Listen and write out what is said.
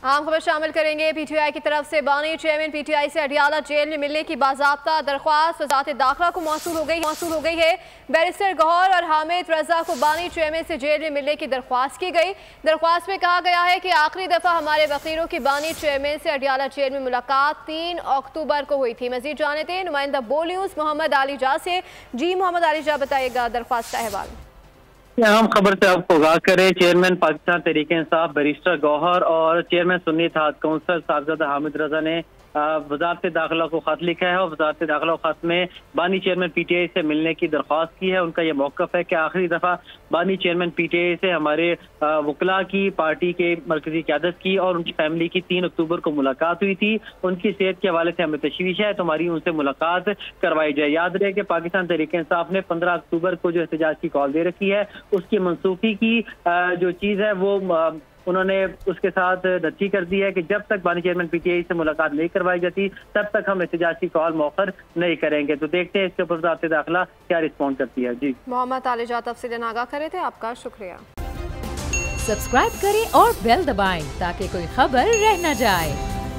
आम खबर शामिल करेंगे। पीटीआई की तरफ से बानी चेयरमैन पीटीआई से अडियाला जेल में मिलने की बाज़ाब्ता दरख्वास्त वज़ारत दाखिला को मौसूल हो गई है। बैरिस्टर गौहर और हामिद रजा को बानी चेयरमैन से जेल में मिलने की दरख्वास्त की गई। दरख्वास्त में कहा गया है कि आखिरी दफ़ा हमारे वकीलों की बानी चेयरमैन से अडियाला जेल में मुलाकात 3 अक्टूबर को हुई थी। मज़ीद जानते हैं नुमाइंदा बोल न्यूज़ मोहम्मद अली जा से। जी मोहम्मद अली जा, बताइएगा दरख्वास्त का अहवाल। अहम खबर से आपको आगाह करें। चेयरमैन पाकिस्तान तहरीक इंसाफ बैरिस्टर गौहर और चेयरमैन सुन्नी इत्तेहाद काउंसिल साहबजादा हामिद रजा ने वजारत दाखिला को खत लिखा है और वजारत दाखिला खत में बानी चेयरमैन पीटीआई से मिलने की दरख्वास्त की है। उनका यह मौक़िफ़ है कि आखिरी दफ़ा बानी चेयरमैन पीटीआई से हमारे वकला की पार्टी के मरकजी क़यादत की और उनकी फैमिली की 3 अक्टूबर को मुलाकात हुई थी। उनकी सेहत के हवाले से हमें तशवीश है, तो हमारी उनसे मुलाकात करवाई जाए। याद रहे कि पाकिस्तान तहरीक इंसाफ ने 15 अक्टूबर को जो एहतजाज की कॉल दे रखी है, उसकी मनसूखी की जो चीज़ है वो उन्होंने उसके साथ नत्थी कर दी है कि जब तक बानी चेयरमैन पीटीआई से मुलाकात नहीं करवाई जाती तब तक हम एहतजाज की कॉल मौखर नहीं करेंगे। तो देखते हैं इसके ऊपर वज़ारत दाखिला क्या रिस्पॉन्ड करती है। जी मोहम्मद आलिजा तफसीलन आगाह करे थे, आपका शुक्रिया। सब्सक्राइब करें और बेल दबाएं ताकि कोई खबर रह न जाए।